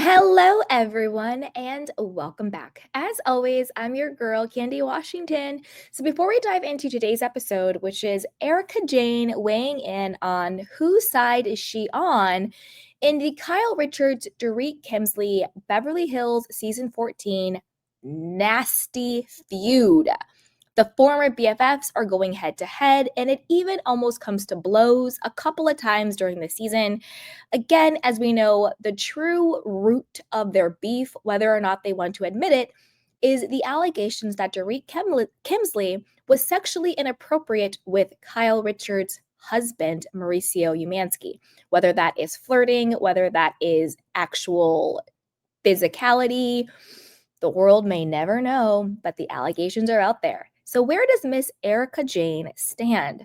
Hello, everyone, and welcome back. As always, I'm your girl, Candy Washington. So, before we dive into today's episode, which is Erika Jayne weighing in on whose side is she on in the Kyle Richards, Dorit Kemsley, Beverly Hills season 14 nasty feud. The former BFFs are going head to head, and it even almost comes to blows a couple of times during the season. Again, as we know, the true root of their beef, whether or not they want to admit it, is the allegations that Dorit Kemsley was sexually inappropriate with Kyle Richards' husband, Mauricio Umansky. Whether that is flirting, whether that is actual physicality, the world may never know, but the allegations are out there. So, where does Miss Erika Jayne stand?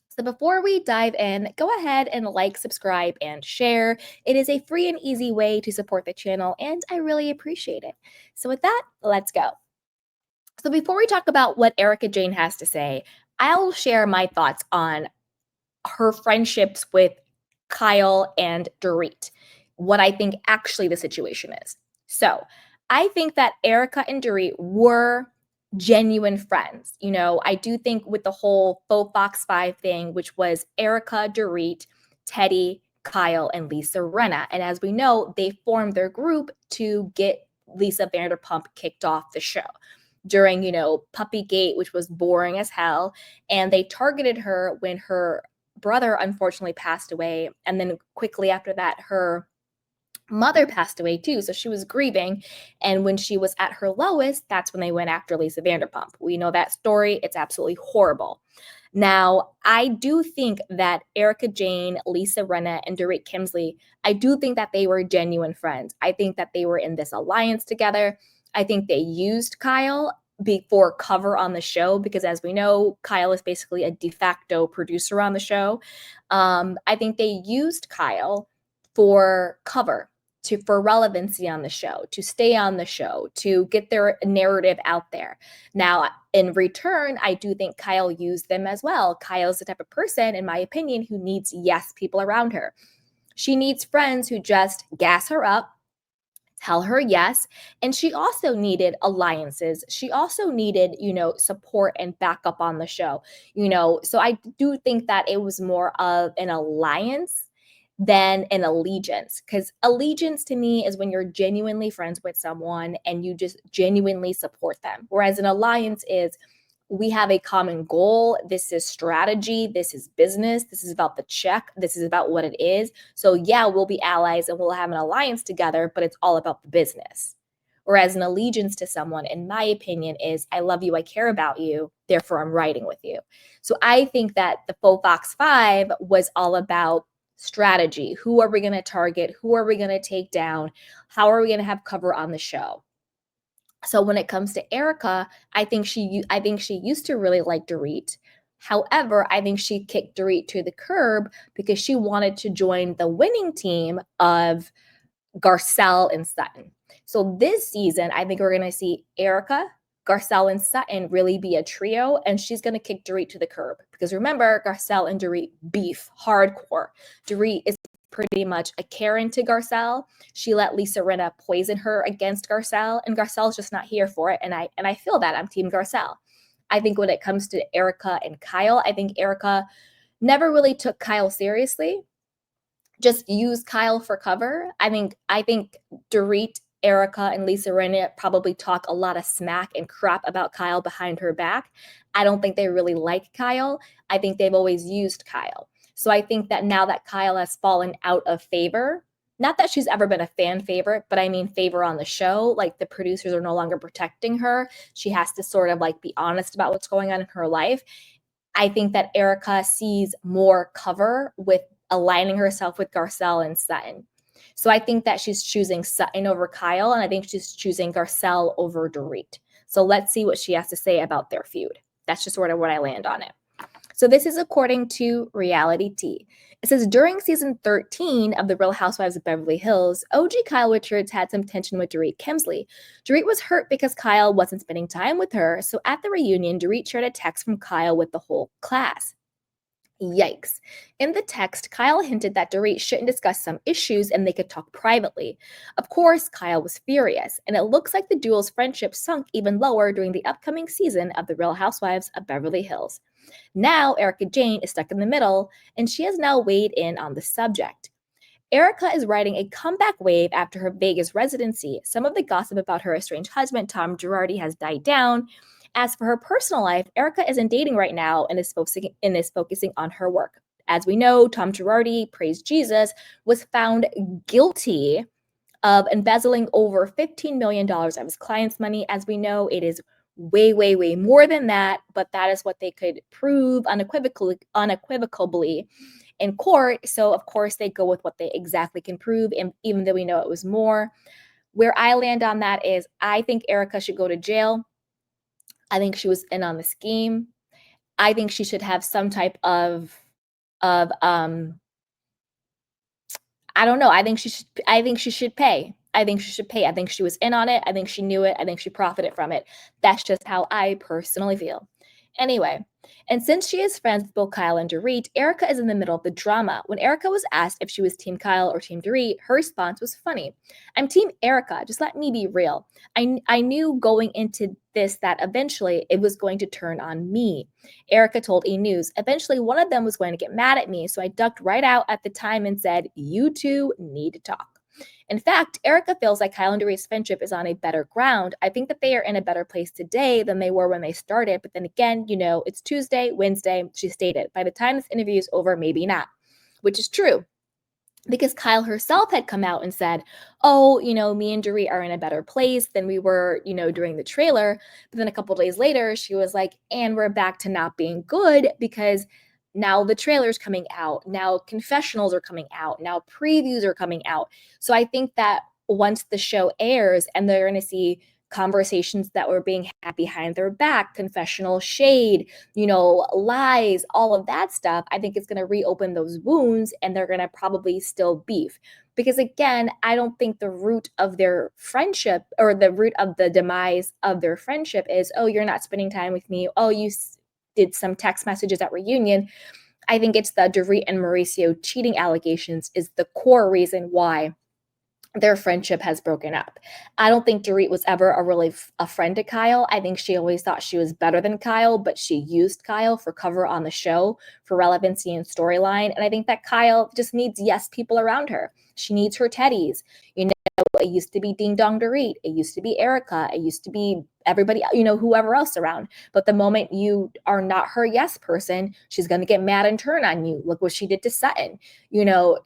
So before we dive in, go ahead and like, subscribe, and share. It is a free and easy way to support the channel, and I really appreciate it. So with that, let's go. So before we talk about what Erika Jayne has to say, I'll share my thoughts on her friendships with Kyle and Dorit, what I think actually the situation is. So I think that Erika and Dorit were genuine friends. I do think with the whole Faux Fox 5 thing, which was Erika, Dorit, Teddy, Kyle, and Lisa Rinna. And as we know, they formed their group to get Lisa Vanderpump kicked off the show during, Puppygate, which was boring as hell. And they targeted her when her brother unfortunately passed away. And then quickly after that, her mother passed away too. So she was grieving. And when she was at her lowest, that's when they went after Lisa Vanderpump. We know that story. It's absolutely horrible. Now, I do think that Erika Jayne, Lisa Rinna, and Dorit Kemsley, I do think that they were genuine friends. I think that they were in this alliance together. I think they used Kyle before cover on the show because, as we know, Kyle is basically a de facto producer on the show. I think they used Kyle for cover, for relevancy on the show, to stay on the show, to get their narrative out there. Now, in return, I do think Kyle used them as well. Kyle's the type of person, in my opinion, who needs yes people around her. She needs friends who just gas her up, tell her yes. And she also needed alliances. She also needed, support and backup on the show, So I do think that it was more of an alliance than an allegiance, because allegiance to me is when you're genuinely friends with someone and you just genuinely support them. Whereas an alliance is, we have a common goal. This is strategy. This is business. This is about the check. This is about what it is. So yeah, we'll be allies and we'll have an alliance together, but it's all about the business. Whereas an allegiance to someone, in my opinion, is I love you, I care about you, therefore I'm riding with you. So I think that the Faux Fox 5 was all about strategy. Who are we going to target? Who are we going to take down? How are we going to have cover on the show? So when it comes to Erika, I think she used to really like Dorit. However, I think she kicked Dorit to the curb because she wanted to join the winning team of Garcelle and Sutton. So this season, I think we're going to see Erika, Garcelle, and Sutton really be a trio, and she's going to kick Dorit to the curb. Because remember, Garcelle and Dorit beef hardcore. Dorit is pretty much a Karen to Garcelle. She let Lisa Rinna poison her against Garcelle, and Garcelle's just not here for it. And I feel that. I'm Team Garcelle. I think when it comes to Erika and Kyle, I think Erika never really took Kyle seriously. Just used Kyle for cover. I think Dorit, Erika, and Lisa Rinna probably talk a lot of smack and crap about Kyle behind her back. I don't think they really like Kyle. I think they've always used Kyle. So I think that now that Kyle has fallen out of favor, not that she's ever been a fan favorite, but I mean favor on the show, like the producers are no longer protecting her. She has to sort of like be honest about what's going on in her life. I think that Erika sees more cover with aligning herself with Garcelle and Sutton. So I think that she's choosing Sutton over Kyle, and I think she's choosing Garcelle over Dorit. So let's see what she has to say about their feud. That's just sort of what I land on it. So this is according to Reality Tea. It says, during season 13 of The Real Housewives of Beverly Hills, OG Kyle Richards had some tension with Dorit Kemsley. Dorit was hurt because Kyle wasn't spending time with her, so at the reunion, Dorit shared a text from Kyle with the whole class. Yikes. In the text, Kyle hinted that Dorit shouldn't discuss some issues and they could talk privately. Of course, Kyle was furious, and it looks like the duo's friendship sunk even lower during the upcoming season of The Real Housewives of Beverly Hills. Now, Erika Jayne is stuck in the middle, and she has now weighed in on the subject. Erika is riding a comeback wave after her Vegas residency. Some of the gossip about her estranged husband, Tom Girardi, has died down. As for her personal life, Erika isn't dating right now and is focusing on her work. As we know, Tom Girardi, praise Jesus, was found guilty of embezzling over $15 million of his clients' money. As we know, it is way, way, way more than that, but that is what they could prove unequivocally in court. So, of course, they go with what they exactly can prove, and even though we know it was more. Where I land on that is I think Erika should go to jail. I think she was in on the scheme. I think she should have some type of I don't know. I think she should pay. I think she should pay. I think she was in on it. I think she knew it. I think she profited from it. That's just how I personally feel. Anyway, and since she is friends with both Kyle and Dorit, Erika is in the middle of the drama. When Erika was asked if she was Team Kyle or Team Dorit, her response was funny. I'm Team Erika. Just let me be real. I knew going into this that eventually it was going to turn on me. Erika told E! News, eventually one of them was going to get mad at me, so I ducked right out at the time and said, you two need to talk. In fact, Erika feels like Kyle and Dorit's friendship is on a better ground. I think that they are in a better place today than they were when they started. But then again, it's Tuesday, Wednesday, she stated. By the time this interview is over, maybe not, which is true. Because Kyle herself had come out and said, oh, me and Dorit are in a better place than we were, during the trailer. But then a couple days later, she was like, and we're back to not being good because now the trailer's coming out. Now confessionals are coming out. Now previews are coming out. So I think that once the show airs and they're going to see conversations that were being had behind their back, confessional shade, lies, all of that stuff, I think it's going to reopen those wounds and they're going to probably still beef. Because again, I don't think the root of their friendship or the root of the demise of their friendship is, oh, you're not spending time with me. Oh, you did some text messages at reunion. I think it's the Dorit and Mauricio cheating allegations is the core reason why their friendship has broken up. I don't think Dorit was ever a friend to Kyle. I think she always thought she was better than Kyle, but she used Kyle for cover on the show, for relevancy and storyline. And I think that Kyle just needs yes people around her. She needs her teddies. It used to be Ding Dong Dorit. It used to be Erika. It used to be everybody, whoever else around. But the moment you are not her yes person, she's going to get mad and turn on you. Look what she did to Sutton,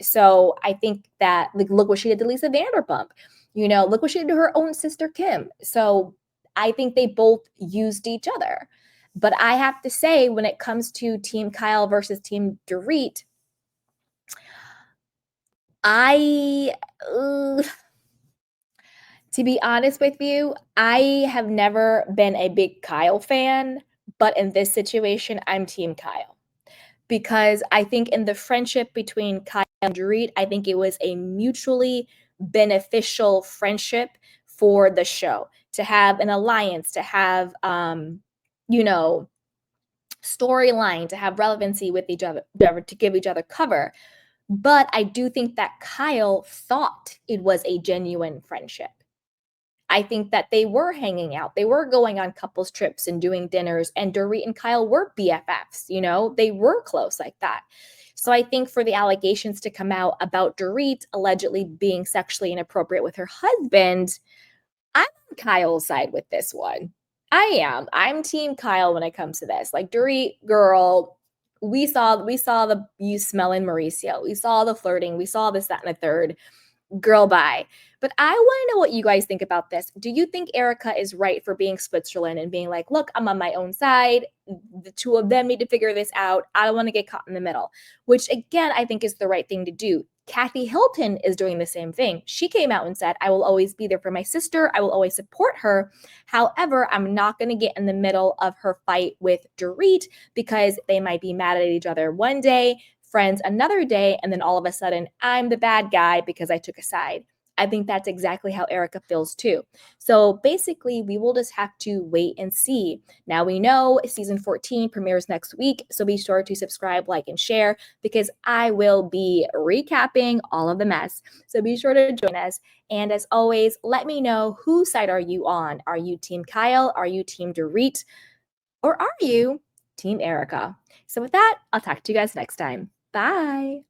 So I think that, look what she did to Lisa Vanderpump. Look what she did to her own sister, Kim. So I think they both used each other. But I have to say, when it comes to Team Kyle versus Team Dorit, to be honest with you, I have never been a big Kyle fan, but in this situation, I'm Team Kyle. Because I think in the friendship between Kyle and Dorit, I think it was a mutually beneficial friendship for the show. To have an alliance, to have, storyline, to have relevancy with each other, to give each other cover. But I do think that Kyle thought it was a genuine friendship. I think that they were hanging out. They were going on couples trips and doing dinners, and Dorit and Kyle were BFFs, they were close like that. So I think for the allegations to come out about Dorit allegedly being sexually inappropriate with her husband, I'm on Kyle's side with this one. I am. I'm Team Kyle when it comes to this. Like, Dorit, girl, we saw the you smelling Mauricio. We saw the flirting. We saw this, that, and the third. Girl, bye. But I want to know what you guys think about this. Do you think Erika is right for being Switzerland and being like, look, I'm on my own side. The two of them need to figure this out. I don't want to get caught in the middle, which again, I think is the right thing to do. Kathy Hilton is doing the same thing. She came out and said, I will always be there for my sister. I will always support her. However, I'm not going to get in the middle of her fight with Dorit because they might be mad at each other one day, friends another day, and then all of a sudden I'm the bad guy because I took a side. I think that's exactly how Erika feels too. So basically, we will just have to wait and see. Now we know season 14 premieres next week, so be sure to subscribe, like, and share because I will be recapping all of the mess. So be sure to join us. And as always, let me know, whose side are you on? Are you Team Kyle? Are you Team Dorit? Or are you Team Erika? So with that, I'll talk to you guys next time. Bye.